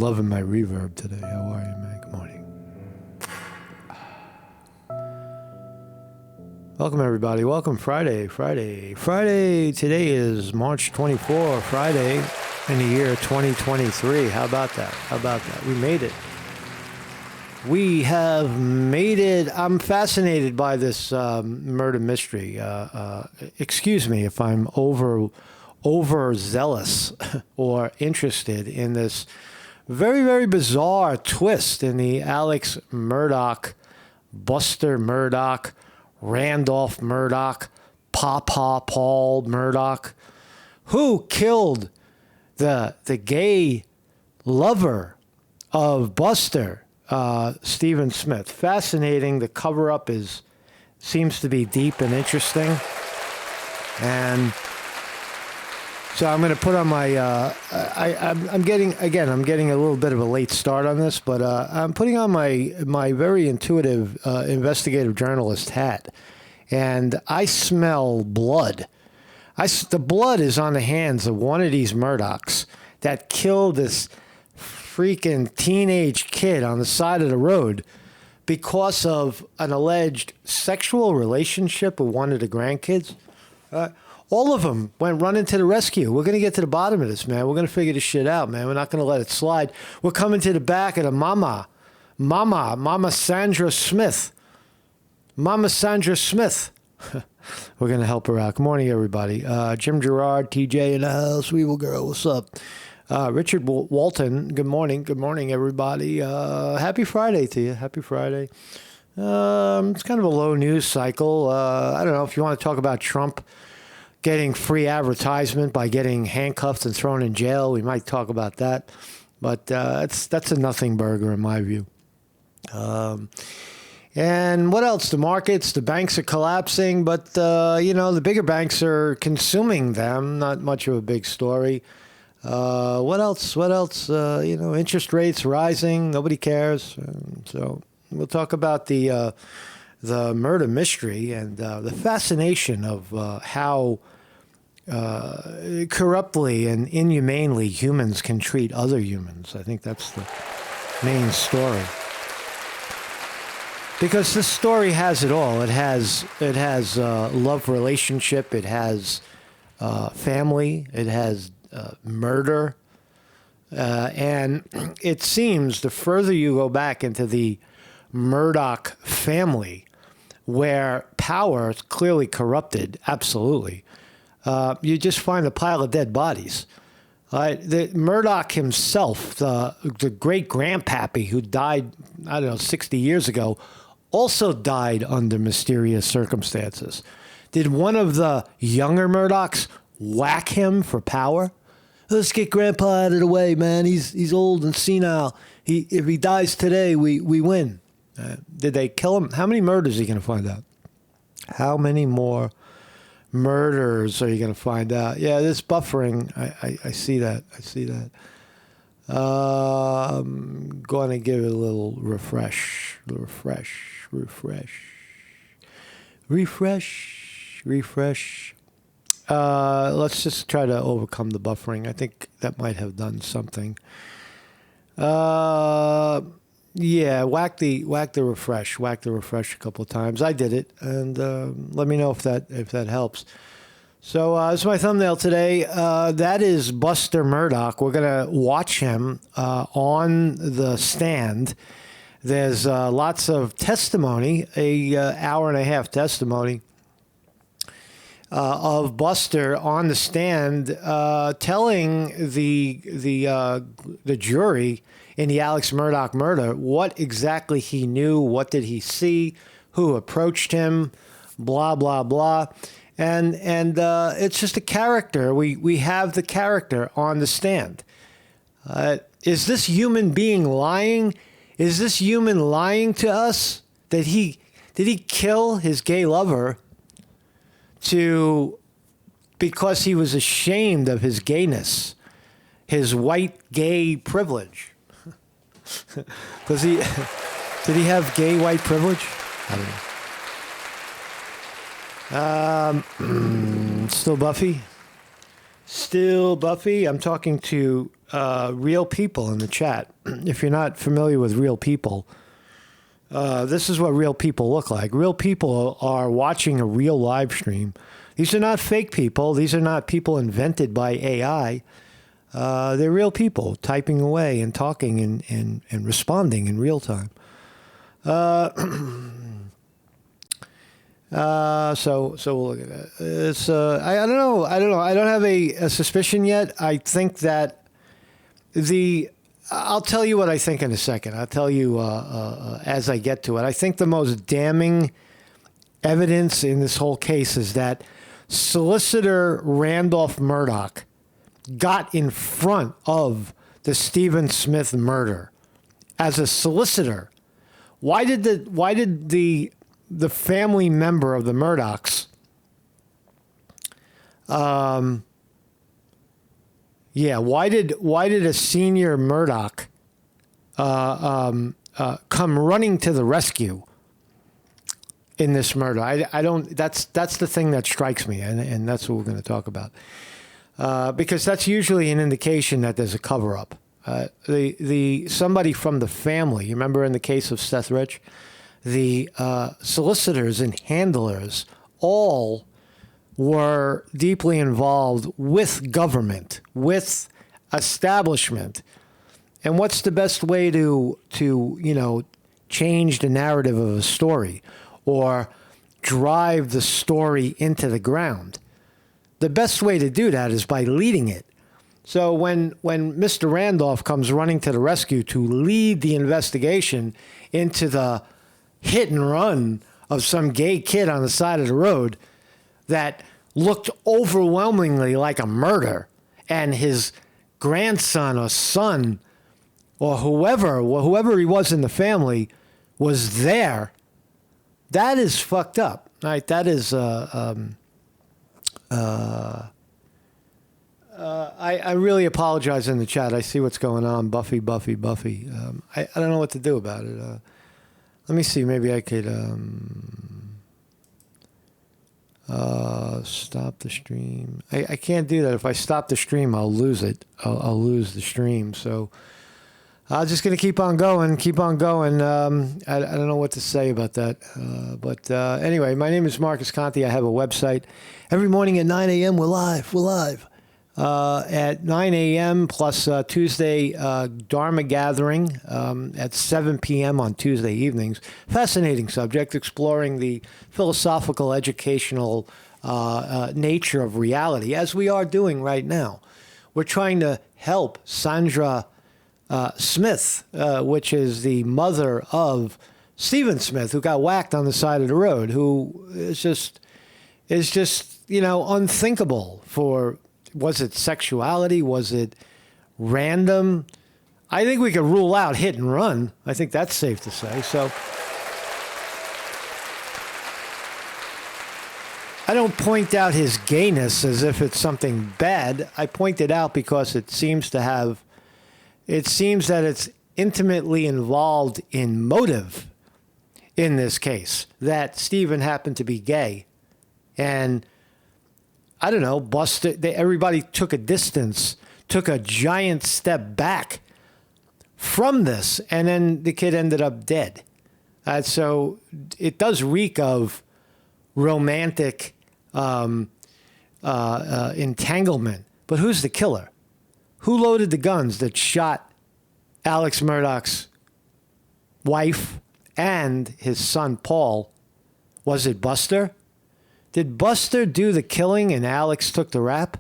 loving my reverb today. How are you, man? Good morning. Welcome, everybody. Welcome, Friday. Today is March 24, Friday in the year 2023. How about that? We made it. We have made it. I'm fascinated by this murder mystery. Excuse me if I'm overzealous or interested in this very, very bizarre twist in the Alex Murdaugh, Buster Murdaugh, Randolph Murdaugh, Papa Paul Murdaugh, who killed the gay lover of Buster, Stephen Smith. Fascinating. The cover-up seems to be deep and interesting. And so I'm going to put on my, I'm getting a little bit of a late start on this, but I'm putting on my very intuitive investigative journalist hat, and I smell blood. The blood is on the hands of one of these Murdaughs that killed this freaking teenage kid on the side of the road because of an alleged sexual relationship with one of the grandkids. All of them went running to the rescue. We're going to get to the bottom of this, man. We're going to figure this shit out, man. We're not going to let it slide. We're coming to the back of the Mama Sandra Smith. Mama Sandra Smith. We're going to help her out. Good morning, everybody. Jim Gerard, TJ in the house. Weevil Girl, what's up? Richard Walton, good morning. Good morning, everybody. Happy Friday to you. Happy Friday. It's kind of a low news cycle. I don't know if you want to talk about Trump getting free advertisement by getting handcuffed and thrown in jail. We might talk about that, but that's a nothing burger in my view. And what else? The markets, the banks are collapsing, but the bigger banks are consuming them. Not much of a big story. What else? Interest rates rising. Nobody cares. So we'll talk about the murder mystery and the fascination of how corruptly and inhumanely humans can treat other humans. I think that's the main story. Because this story has it all. It has love relationship. It has family. It has murder. And it seems the further you go back into the Murdaugh family, where power is clearly corrupted, absolutely, you just find a pile of dead bodies. The Murdaugh himself, the great-grandpappy who died, 60 years ago, also died under mysterious circumstances. Did one of the younger Murdaughs whack him for power? Let's get Grandpa out of the way, man. He's old and senile. If he dies today, we win. Did they kill him? How many murders are you going to find out? How many more murders are you going to find out? Yeah, this buffering, I see that. I'm going to give it a little refresh. Let's just try to overcome the buffering. I think that might have done something. Yeah, whack the refresh a couple of times. I did it, and let me know if that helps. So this is my thumbnail today. That is Buster Murdaugh. We're gonna watch him on the stand. There's lots of testimony, a hour and a half testimony of Buster on the stand, telling the jury in the Alex Murdaugh murder what exactly he knew, what did he see, who approached him, blah blah blah, and it's just a character. We have the character on the stand. Is this human being lying? Is this human lying to us? Did he kill his gay lover because he was ashamed of his gayness, his white gay privilege? Did he have gay white privilege? I don't know. Still Buffy? Still Buffy. I'm talking to real people in the chat. If you're not familiar with real people, this is what real people look like. Real people are watching a real live stream. These are not fake people. These are not people invented by AI. They're real people typing away and talking and responding in real time. So we'll look at that. It's I don't know. I don't have a suspicion yet. I think that I'll tell you what I think in a second. I'll tell you as I get to it. I think the most damning evidence in this whole case is that solicitor Randolph Murdaugh got in front of the Stephen Smith murder as a solicitor. Why did the family member of the Murdaughs, why did a senior Murdaugh come running to the rescue in this murder? I don't. That's the thing that strikes me, and that's what we're going to talk about, because that's usually an indication that there's a cover up. Somebody from the family. You remember in the case of Seth Rich, the solicitors and handlers all were deeply involved with government, with establishment. And what's the best way to change the narrative of a story or drive the story into the ground? The best way to do that is by leading it. So when Mr. Randolph comes running to the rescue to lead the investigation into the hit and run of some gay kid on the side of the road that looked overwhelmingly like a murder, and his grandson or son or whoever he was in the family was there, that is fucked up, right? That is I really apologize in the chat. I see what's going on. Buffy. I don't know what to do about it. Let me see. Maybe I could stop the stream. I can't do that. If I stop the stream, I'll lose it. I'll lose the stream. So I'm just going to keep on going. I don't know what to say about that. But anyway, my name is Marcus Conte. I have a website. Every morning at 9 a.m., we're live. At 9 a.m. plus Tuesday Dharma gathering at 7 p.m. on Tuesday evenings. Fascinating subject, exploring the philosophical, educational nature of reality, as we are doing right now. We're trying to help Sandra Smith, which is the mother of Stephen Smith, who got whacked on the side of the road, who is just unthinkable for. Was it sexuality? Was it random? I think we could rule out hit and run. I think that's safe to say. So I don't point out his gayness as if it's something bad. I point it out because it seems that it's intimately involved in motive in this case, that Stephen happened to be gay. And I don't know, everybody took a distance, took a giant step back from this, and then the kid ended up dead. So it does reek of romantic entanglement. But who's the killer? Who loaded the guns that shot Alex Murdaugh's wife and his son, Paul? Was it Buster? Did Buster do the killing and Alex took the rap?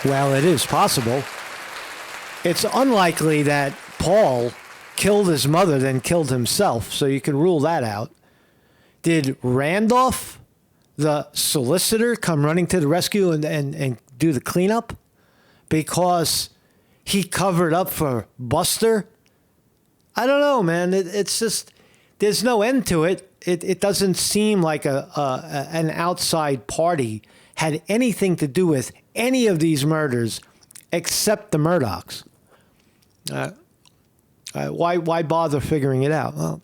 Well, it is possible. It's unlikely that Paul killed his mother, then killed himself, so you can rule that out. Did Randolph, the solicitor, come running to the rescue and do the cleanup because he covered up for Buster? I don't know, man. It's just, there's no end to it. It doesn't seem like an outside party had anything to do with any of these murders except the Murdaughs. Why bother figuring it out? Well,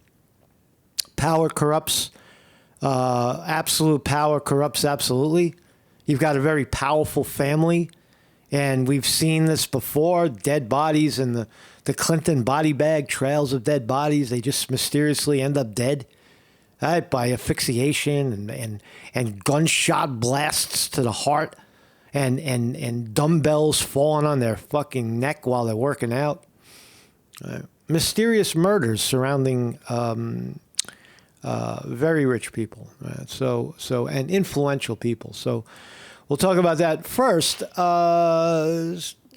power corrupts. Absolute power corrupts absolutely. You've got a very powerful family, and we've seen this before, dead bodies in the Clinton body bag, trails of dead bodies. They just mysteriously end up dead, right, by asphyxiation and gunshot blasts to the heart and dumbbells falling on their fucking neck while they're working out. Mysterious murders surrounding very rich people, right? So and influential people. So we'll talk about that first.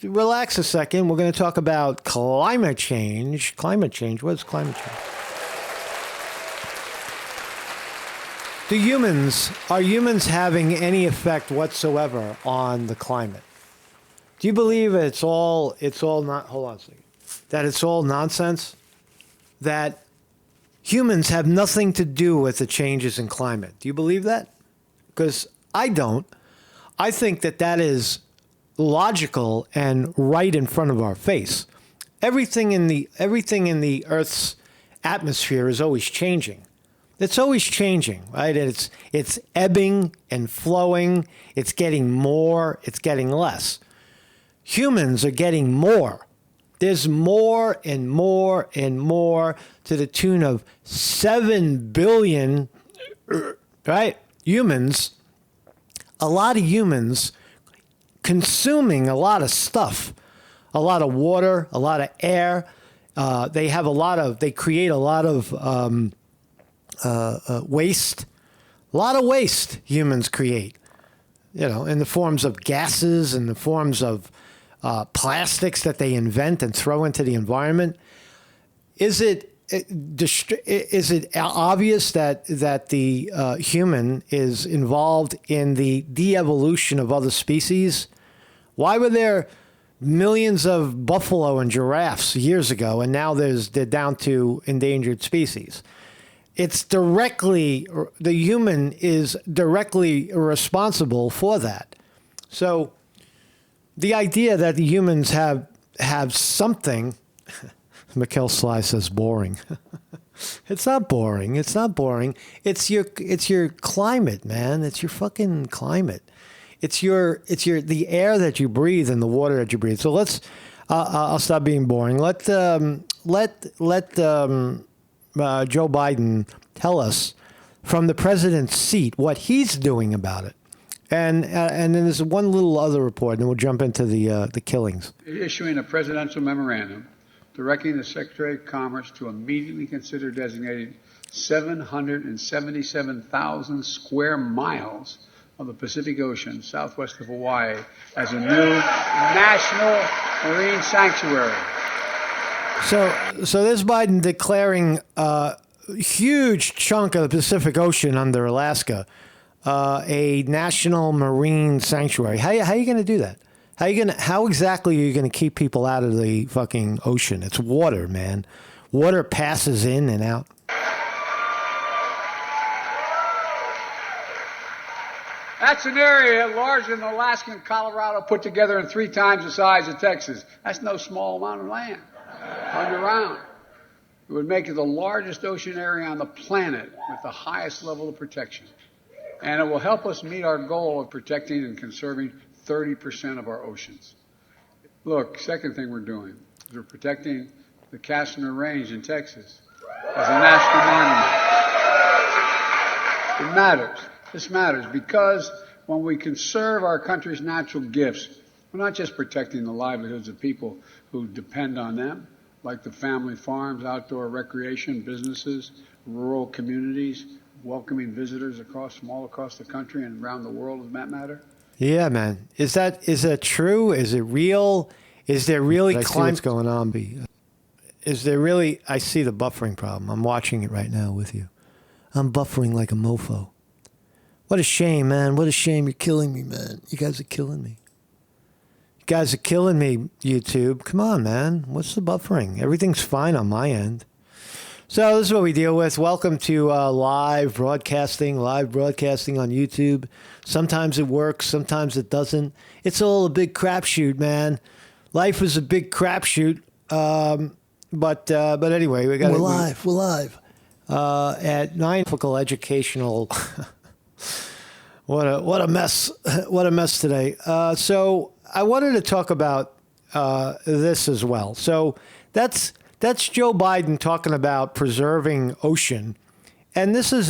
Relax a second. We're going to talk about climate change. Climate change. What is climate change? Are humans having any effect whatsoever on the climate? Do you believe it's all not? Hold on a second. That it's all nonsense? That humans have nothing to do with the changes in climate. Do you believe that? Because I don't. I think that is logical and right in front of our face. Everything in the Earth's atmosphere is always changing. It's always changing, right? It's ebbing and flowing. It's getting more. It's getting less. Humans are getting more. There's more and more and more to the tune of 7 billion, right? Humans, a lot of humans consuming a lot of stuff, a lot of water, a lot of air. They create a lot of waste. A lot of waste humans create, in the forms of gases, in the forms of plastics that they invent and throw into the environment. Is it obvious that the human is involved in the de-evolution of other species? Why were there millions of buffalo and giraffes years ago, and now they're down to endangered species? The human is directly responsible for that. So the idea that the humans have something, Mikkel Sly says boring. It's not boring. It's not boring. It's your climate, man. It's your fucking climate. It's the air that you breathe and the water that you breathe. So I'll stop being boring. Let Joe Biden tell us from the president's seat what he's doing about it. And then there's one little other report, and then we'll jump into the killings. Issuing a presidential memorandum directing the Secretary of Commerce to immediately consider designating 777,000 square miles of the Pacific Ocean southwest of Hawaii as a new national marine sanctuary. So there's Biden declaring a huge chunk of the Pacific Ocean under Alaska a national marine sanctuary. How are you going to do that? How exactly are you going to keep people out of the fucking ocean? It's water, man. Water passes in and out. That's an area larger than Alaska and Colorado put together and 3 times the size of Texas. That's no small amount of land underground. It would make it the largest ocean area on the planet with the highest level of protection. And it will help us meet our goal of protecting and conserving 30% of our oceans. Look, second thing we're doing is we're protecting the Castner Range in Texas as a national monument. It matters. This matters because when we conserve our country's natural gifts, we're not just protecting the livelihoods of people who depend on them, like the family farms, outdoor recreation, businesses, rural communities, welcoming visitors from all across the country and around the world, as that matter. Yeah, man. Is that true? Is it real? Is there really climate going on? Is there really? I see the buffering problem. I'm watching it right now with you. I'm buffering like a mofo. What a shame, man. What a shame. You're killing me, man. You guys are killing me. You guys are killing me, YouTube. Come on, man. What's the buffering? Everything's fine on my end. So this is what we deal with. Welcome to live broadcasting on YouTube. Sometimes it works, sometimes it doesn't. It's all a big crapshoot, man. Life is a big crapshoot. But anyway, we're live. We're live at 9 educational. What a mess! What a mess today. So I wanted to talk about this as well. So that's Joe Biden talking about preserving ocean, and this is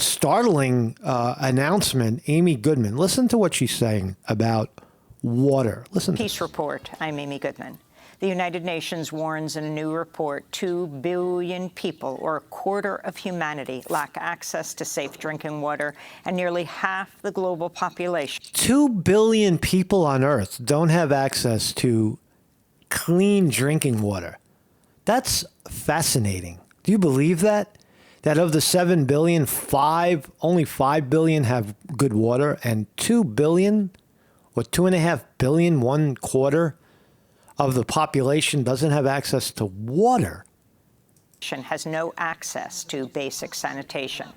startling announcement. Amy Goodman, listen to what she's saying about water. Listen. Peace Report. I'm Amy Goodman. The United Nations warns in a new report 2 billion people, or a quarter of humanity, lack access to safe drinking water, and nearly half the global population. 2 billion people on Earth don't have access to clean drinking water. That's fascinating. Do you believe that? That of the 7 billion, only 5 billion have good water, and 2 billion, or 2.5 billion, 1/4 of the population doesn't have access to water. Has no access to basic sanitation.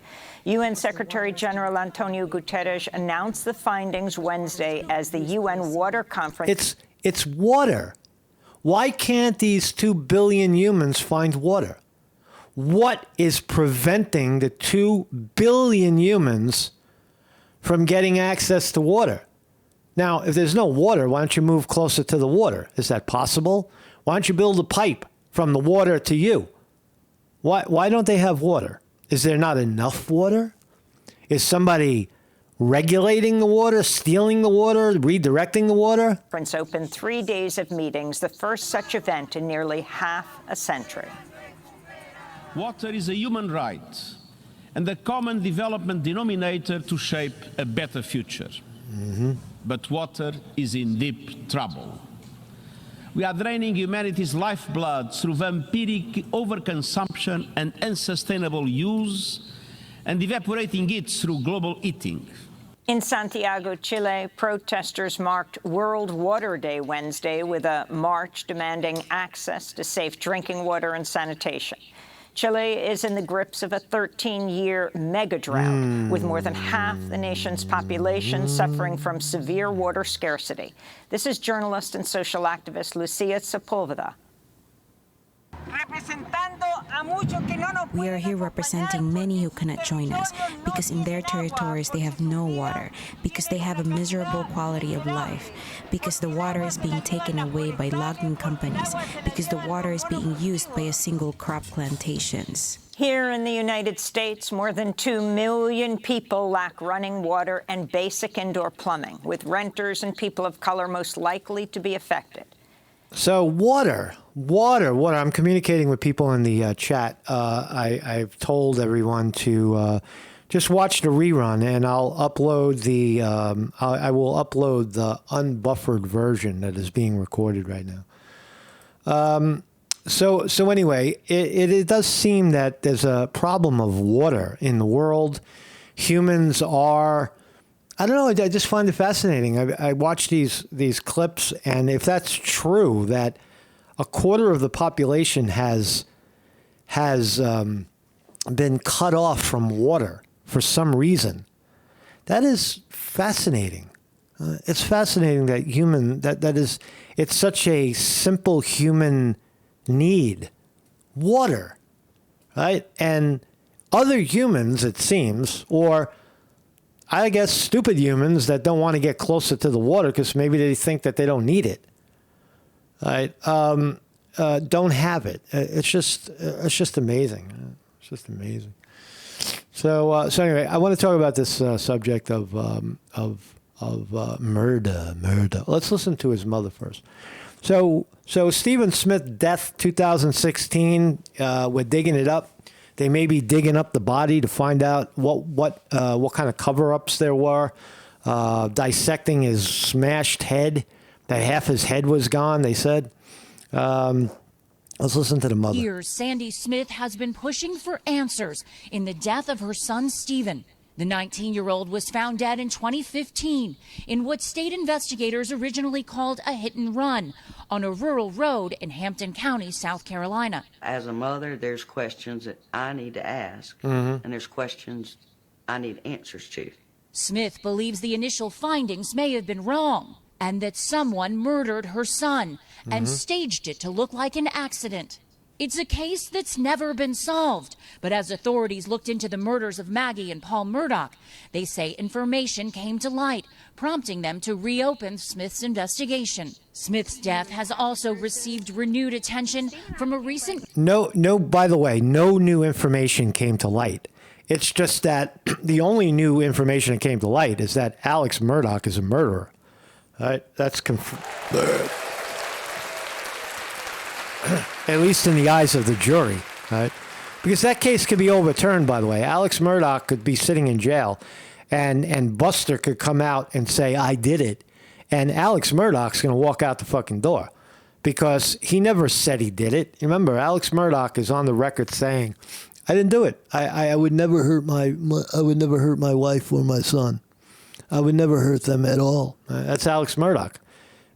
UN Secretary General Antonio Guterres announced the findings Wednesday as the UN Water Conference. It's water. Why can't these 2 billion humans find water? What is preventing the 2 billion humans from getting access to water? Now, if there's no water, why don't you move closer to the water? Is that possible? Why don't you build a pipe from the water to you? Why don't they have water? Is there not enough water? Is somebody regulating the water, stealing the water, redirecting the water? Conference opened 3 days of meetings, the first such event in nearly half a century. Water is a human right and the common development denominator to shape a better future. But water is in deep trouble. We are draining humanity's lifeblood through vampiric overconsumption and unsustainable use, and evaporating it through global eating. In Santiago, Chile, protesters marked World Water Day Wednesday with a march demanding access to safe drinking water and sanitation. Chile is in the grips of a 13-year mega drought, with more than half the nation's population suffering from severe water scarcity. This is journalist and social activist Lucia Sepulveda. We are here representing many who cannot join us because in their territories they have no water, because they have a miserable quality of life, because the water is being taken away by logging companies, because the water is being used by a single crop plantations. Here in the United States, more than 2 million people lack running water and basic indoor plumbing, with renters and people of color most likely to be affected. So water. I'm communicating with people in the chat. I've told everyone to just watch the rerun, and I'll upload I will upload the unbuffered version that is being recorded right now. So anyway, it does seem that there's a problem of water in the world. Humans are, I don't know, I just find it fascinating. I watch these clips, and if that's true, that a quarter of the population has been cut off from water for some reason, that is fascinating. It's fascinating that it's such a simple human need, water, right? And other humans, it seems, or I guess stupid humans that don't want to get closer to the water because maybe they think that they don't need it, right? Don't have it. It's just amazing. It's just amazing. So anyway, I want to talk about this subject of Smith-Murdaugh. Let's listen to his mother first. So Stephen Smith death 2016. We're digging it up. They may be digging up the body to find out what kind of cover-ups there were. Dissecting his smashed head, that half his head was gone, they said. Let's listen to the mother. Years, Sandy Smith has been pushing for answers in the death of her son, Stephen. The 19-year-old was found dead in 2015 in what state investigators originally called a hit and run on a rural road in Hampton County, South Carolina. As a mother, there's questions that I need to ask, and there's questions I need answers to. Smith believes the initial findings may have been wrong and that someone murdered her son and staged it to look like an accident. It's a case that's never been solved. But as authorities looked into the murders of Maggie and Paul Murdaugh, they say information came to light, prompting them to reopen Smith's investigation. Smith's death has also received renewed attention from a recent... By the way, no new information came to light. It's just that the only new information that came to light is that Alex Murdaugh is a murderer. Right? That's at least in the eyes of the jury, right? Because that case could be overturned, by the way. Alex Murdaugh could be sitting in jail, and Buster could come out and say, I did it. And Alex Murdaugh's going to walk out the fucking door because he never said he did it. Remember, Alex Murdaugh is on the record saying, I didn't do it. I would never hurt I would never hurt my wife or my son. I would never hurt them at all. That's Alex Murdaugh.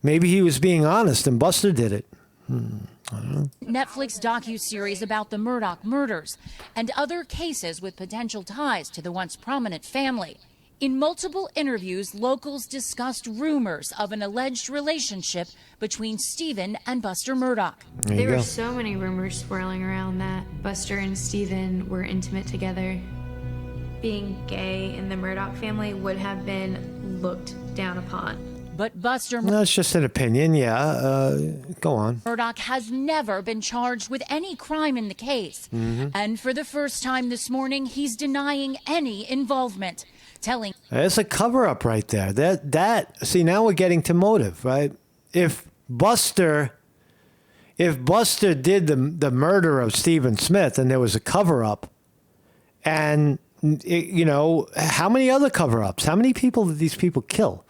Maybe he was being honest and Buster did it. I don't know. Netflix docuseries about the Murdaugh murders and other cases with potential ties to the once prominent family. In multiple interviews, locals discussed rumors of an alleged relationship between Stephen and Buster Murdaugh. There were so many rumors swirling around that Buster and Stephen were intimate together. Being gay in the Murdaugh family would have been looked down upon. But Buster... That's just an opinion, yeah. Go on. Murdaugh has never been charged with any crime in the case. Mm-hmm. And for the first time this morning, he's denying any involvement, telling... There's a cover-up right there. See, now we're getting to motive, right? If Buster did the murder of Stephen Smith and there was a cover-up, and, how many other cover-ups? How many people did these people kill?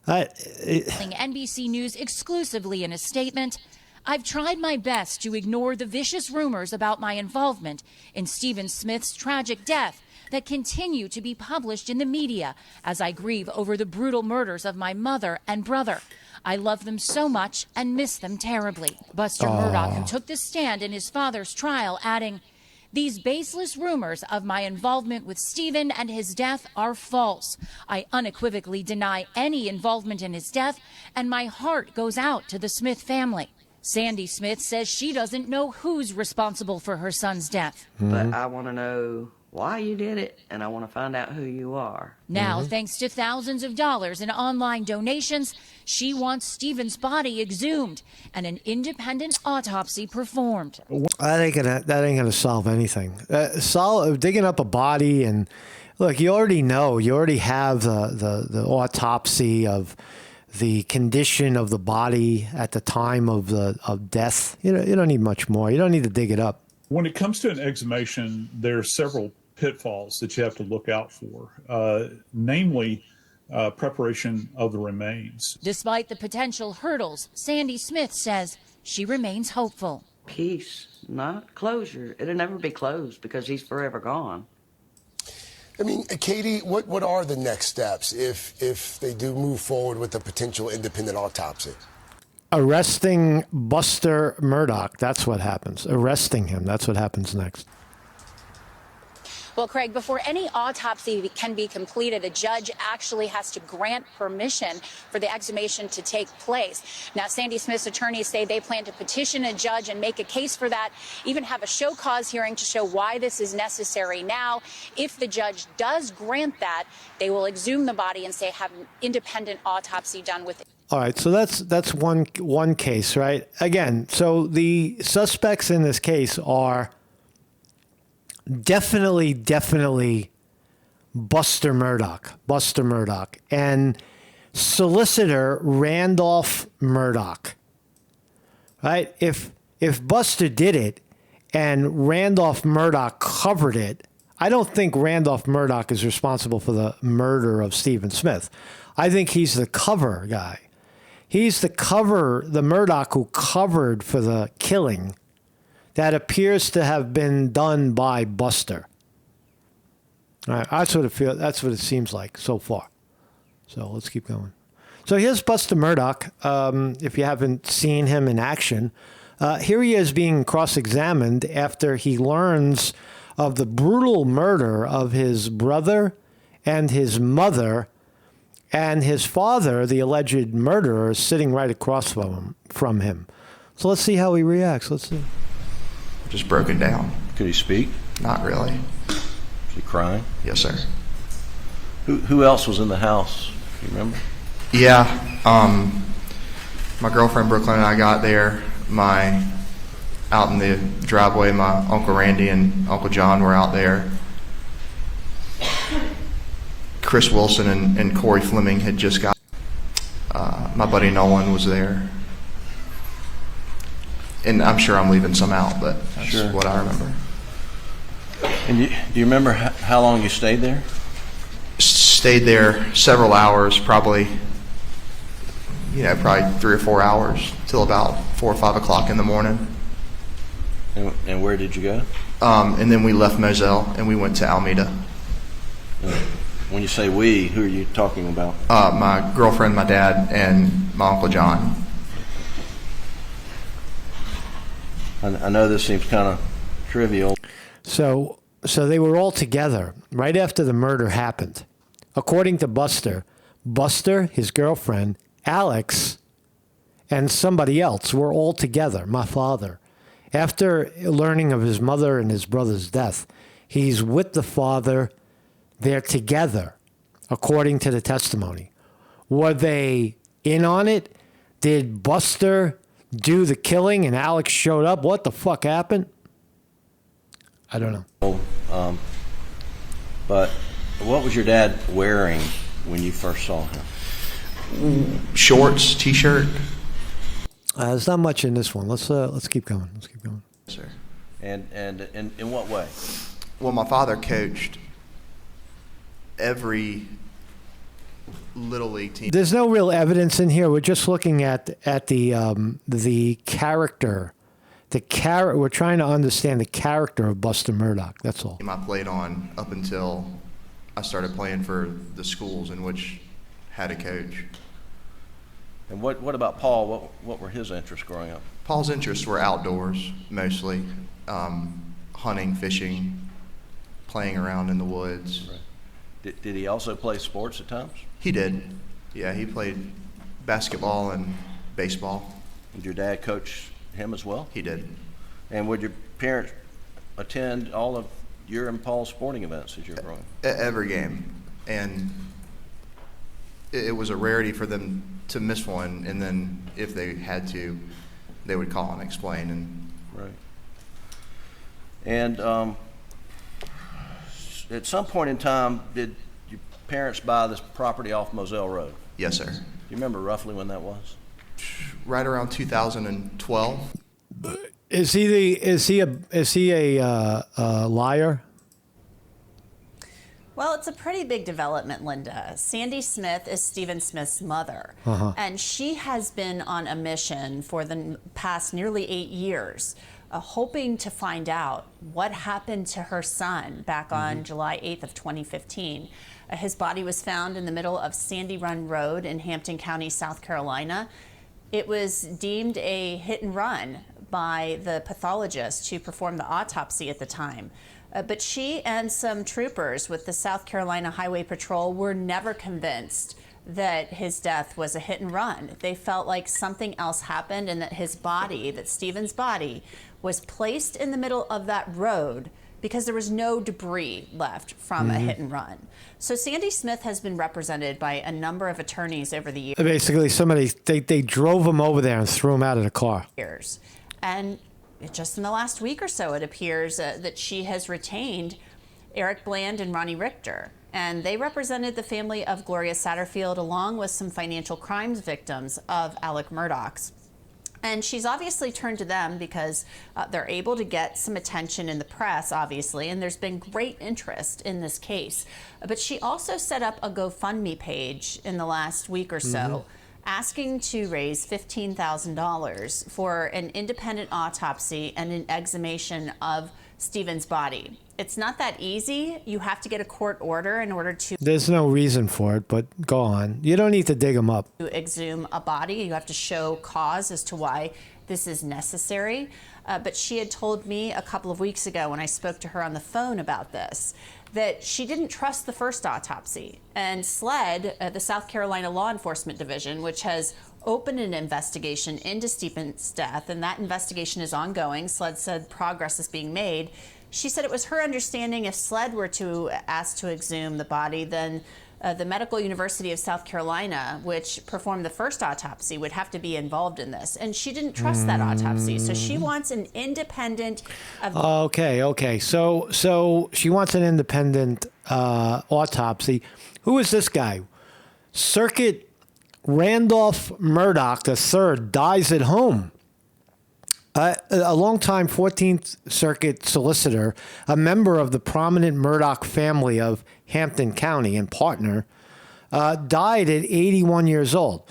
NBC News exclusively in a statement, I've tried my best to ignore the vicious rumors about my involvement in Stephen Smith's tragic death that continue to be published in the media as I grieve over the brutal murders of my mother and brother. I love them so much and miss them terribly. Buster Murdaugh, who took the stand in his father's trial, adding, these baseless rumors of my involvement with Stephen and his death are false. I unequivocally deny any involvement in his death, and my heart goes out to the Smith family. Sandy Smith says she doesn't know who's responsible for her son's death. But I want to know why you did it, and I want to find out who you are. Now, thanks to thousands of dollars in online donations, she wants Stephen's body exhumed and an independent autopsy performed. That ain't gonna solve anything. Digging up a body, and look, you already have the autopsy of the condition of the body at the time of death. You don't need much more. You don't need to dig it up. When it comes to an exhumation, there are several pitfalls that you have to look out for, namely preparation of the remains. Despite the potential hurdles, Sandy Smith says she remains hopeful. Peace, not closure. It'll never be closed because he's forever gone. I mean, Katie, what are the next steps if they do move forward with a potential independent autopsy? Arresting Buster Murdaugh. That's what happens. Arresting him. That's what happens next. Well, Craig, before any autopsy can be completed, a judge actually has to grant permission for the exhumation to take place. Now, Sandy Smith's attorneys say they plan to petition a judge and make a case for that, even have a show cause hearing to show why this is necessary now. If the judge does grant that, they will exhume the body and say have an independent autopsy done with it. All right, so that's one case, right? Again, so the suspects in this case are definitely Buster Murdaugh, and solicitor Randolph Murdaugh. Right? If Buster did it and Randolph Murdaugh covered it, I don't think Randolph Murdaugh is responsible for the murder of Stephen Smith. I think he's the cover guy. He's the Murdaugh who covered for the killing that appears to have been done by Buster. All right, that's what it seems like so far. So let's keep going. So here's Buster Murdaugh. If you haven't seen him in action, here he is being cross-examined after he learns of the brutal murder of his brother and his mother, and his father, the alleged murderer, is sitting right across from him. So let's see how he reacts. Let's see. just broken down. Could he speak? Not really. Was he crying? Yes, sir. Who else was in the house? Do you remember? Yeah. My girlfriend Brooklyn and I got there. Out in the driveway, my Uncle Randy and Uncle John were out there. Chris Wilson and Corey Fleming had just got. My buddy Nolan was there. And I'm sure I'm leaving some out, but that's what I remember. And do you remember how long you stayed there? Stayed there several hours, probably 3 or 4 hours, till about 4 or 5 o'clock in the morning. And where did you go? And then we left Moselle and we went to Alameda. When you say we, who are you talking about? My girlfriend, my dad, and my Uncle John. I know this seems kind of trivial. So they were all together right after the murder happened. According to Buster, his girlfriend, Alex, and somebody else were all together, my father. After learning of his mother and his brother's death, he's with the father. They're together, according to the testimony. Were they in on it? Did Buster do the killing and Alex showed up? What the fuck happened? I don't know. But what was your dad wearing when you first saw him? Shorts, t-shirt. There's not much in this one. Let's keep going. Let's keep going. Sir. And in what way? Well, my father coached every little league team. There's no real evidence in here. We're just looking at the character. We're trying to understand the character of Buster Murdaugh. That's all. I played on up until I started playing for the schools in which had a coach. And what about Paul? What were his interests growing up? Paul's interests were outdoors, mostly. Hunting, fishing, playing around in the woods. Right. Did he also play sports at times? He did. Yeah, he played basketball and baseball. Did your dad coach him as well? He did. And would your parents attend all of your and Paul's sporting events as you were growing up? Every game. And it was a rarity for them to miss one, and then if they had to, they would call and explain. And right. And at some point in time, did your parents buy this property off Moselle Road? Yes, sir. Do you remember roughly when that was? Right around 2012. Is he a liar? Well, it's a pretty big development, Linda. Sandy Smith is Stephen Smith's mother, and she has been on a mission for the past nearly 8 years, hoping to find out what happened to her son back on July 8th of 2015. His body was found in the middle of Sandy Run Road in Hampton County, South Carolina. It was deemed a hit and run by the pathologist who performed the autopsy at the time. But she and some troopers with the South Carolina Highway Patrol were never convinced that his death was a hit and run. They felt like something else happened and that his body, that Stephen's body, was placed in the middle of that road because there was no debris left from a hit and run. So Sandy Smith has been represented by a number of attorneys over the years. Basically, they drove him over there and threw him out of the car. And just in the last week or so, it appears that she has retained Eric Bland and Ronnie Richter. And they represented the family of Gloria Satterfield along with some financial crimes victims of Alec Murdaugh's. And she's obviously turned to them because they're able to get some attention in the press, obviously, and there's been great interest in this case. But she also set up a GoFundMe page in the last week or so, asking to raise $15,000 for an independent autopsy and an exhumation of Stephen's body. It's not that easy. You have to get a court order in order to... There's no reason for it, but go on. You don't need to dig them up. To exhume a body, you have to show cause as to why this is necessary. But she had told me a couple of weeks ago when I spoke to her on the phone about this, that she didn't trust the first autopsy. And SLED, the South Carolina Law Enforcement Division, which has opened an investigation into Stephen's death, and that investigation is ongoing. SLED said progress is being made. She said it was her understanding if SLED were to ask to exhume the body, then the Medical University of South Carolina, which performed the first autopsy, would have to be involved in this. And she didn't trust that autopsy. So she wants an independent... Okay. So she wants an independent autopsy. Who is this guy? Circuit Randolph Murdaugh III dies at home. A longtime 14th Circuit solicitor, a member of the prominent Murdaugh family of Hampton County and partner, died at 81 years old.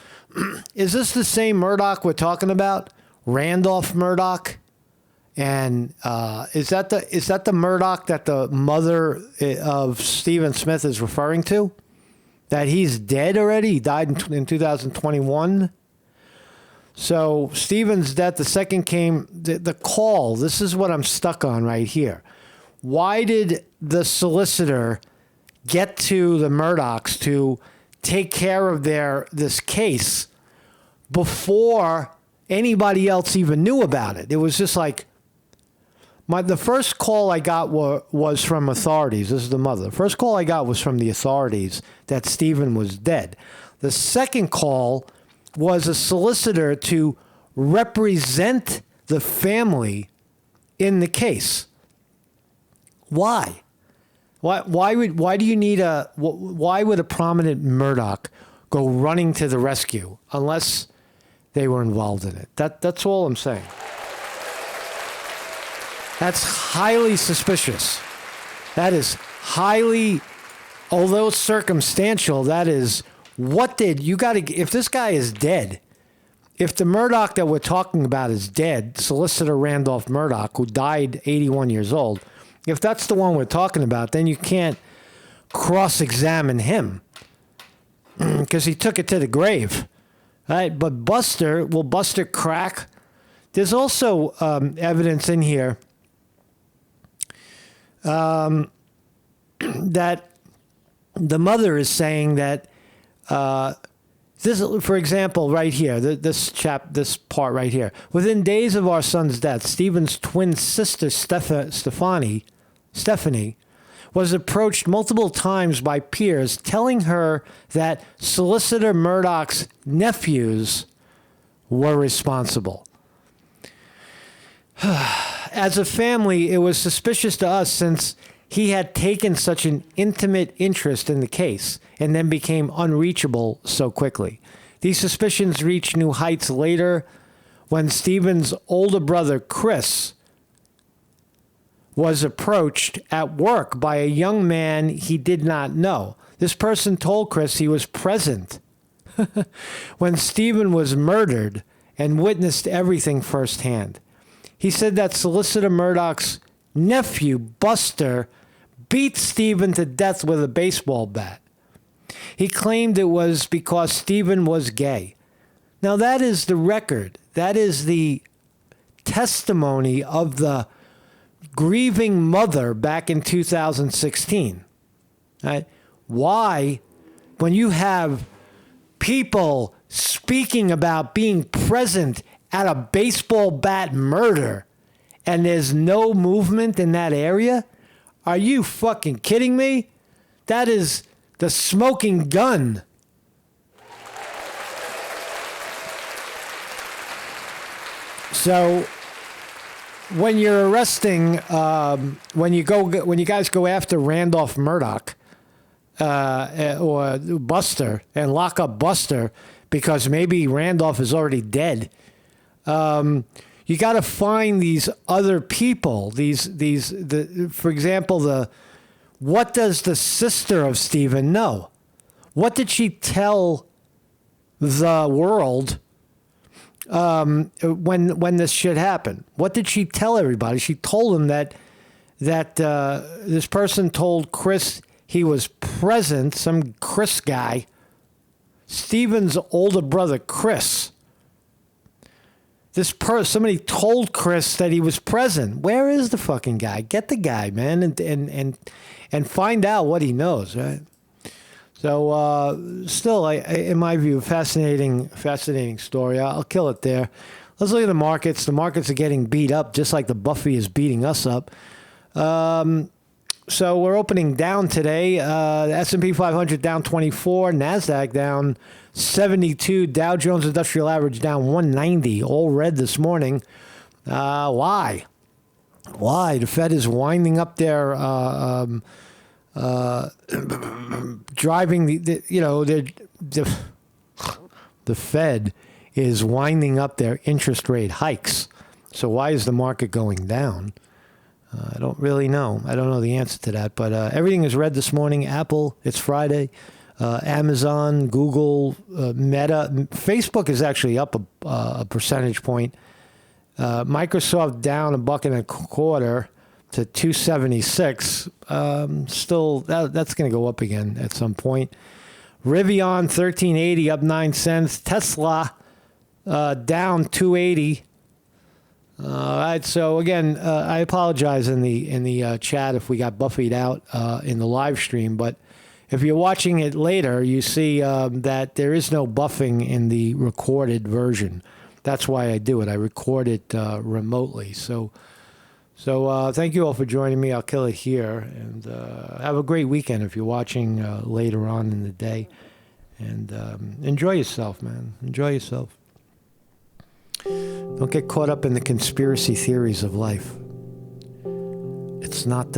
Is this the same Murdaugh we're talking about? Randolph Murdaugh? And is that the Murdaugh that the mother of Stephen Smith is referring to? That he's dead already? He died in 2021? So Stephen's death, the second came, the call, this is what I'm stuck on right here. Why did the solicitor get to the Murdaughs to take care of this case before anybody else even knew about it? It was just like, the first call I got was from authorities. This is the mother. The first call I got was from the authorities that Stephen was dead. The second call was a solicitor to represent the family in the case. Why? Why do you need why would a prominent Murdaugh go running to the rescue unless they were involved in it? That's all I'm saying. That's highly suspicious. That is highly, although circumstantial, that is, if this guy is dead, if the Murdaugh that we're talking about is dead, Solicitor Randolph Murdaugh, who died 81 years old, if that's the one we're talking about, then you can't cross-examine him because he took it to the grave. Right? But will Buster crack? There's also evidence in here that the mother is saying that this, for example, right here, this part right here. Within days of our son's death, Stephen's twin sister Stephanie was approached multiple times by peers telling her that Solicitor Murdaugh's nephews were responsible. As a family, it was suspicious to us since he had taken such an intimate interest in the case and then became unreachable so quickly. These suspicions reached new heights later when Stephen's older brother, Chris, was approached at work by a young man he did not know. This person told Chris he was present when Stephen was murdered and witnessed everything firsthand. He said that Solicitor Murdaugh's nephew, Buster, beat Stephen to death with a baseball bat. He claimed it was because Stephen was gay. Now, that is the record. That is the testimony of the grieving mother back in 2016. Right? Why, when you have people speaking about being present at a baseball bat murder and there's no movement in that area? Are you fucking kidding me? That is the smoking gun. So when you're arresting, when you guys go after Randolph Murdaugh or Buster and lock up Buster because maybe Randolph is already dead, you got to find these other people. For example, what does the sister of Stephen know? What did she tell the world when this shit happened? What did she tell everybody? She told them that this person told Chris he was present. Some Chris guy, Stephen's older brother, Chris. Somebody told Chris that he was present. Where is the fucking guy? Get the guy, man, and find out what he knows, right? So still, in my view, fascinating story. I'll kill it there. Let's look at the markets. The markets are getting beat up, just like the Buffy is beating us up. So we're opening down today. The S&P 500 down 24, NASDAQ down 72, Dow Jones Industrial Average down 190, all red this morning. Why? The Fed is winding up their driving the Fed is winding up their interest rate hikes. So why is the market going down? I don't really know. I don't know the answer to that. But everything is red this morning. Apple, it's Friday. Amazon, Google, Meta. Facebook is actually up a percentage point. Microsoft down $1.25 to 276. Still, that's going to go up again at some point. Rivian, 1380, up 9 cents. Tesla, down 280. All right. So again, I apologize in the chat if we got buffied out in the live stream, but if you're watching it later, you see that there is no buffing in the recorded version. That's why I do it. I record it remotely. So thank you all for joining me. I'll kill it here, and have a great weekend if you're watching later on in the day. And enjoy yourself, man. Enjoy yourself. Don't get caught up in the conspiracy theories of life. It's not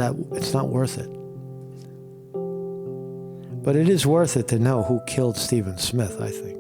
worth it. But it is worth it to know who killed Stephen Smith, I think.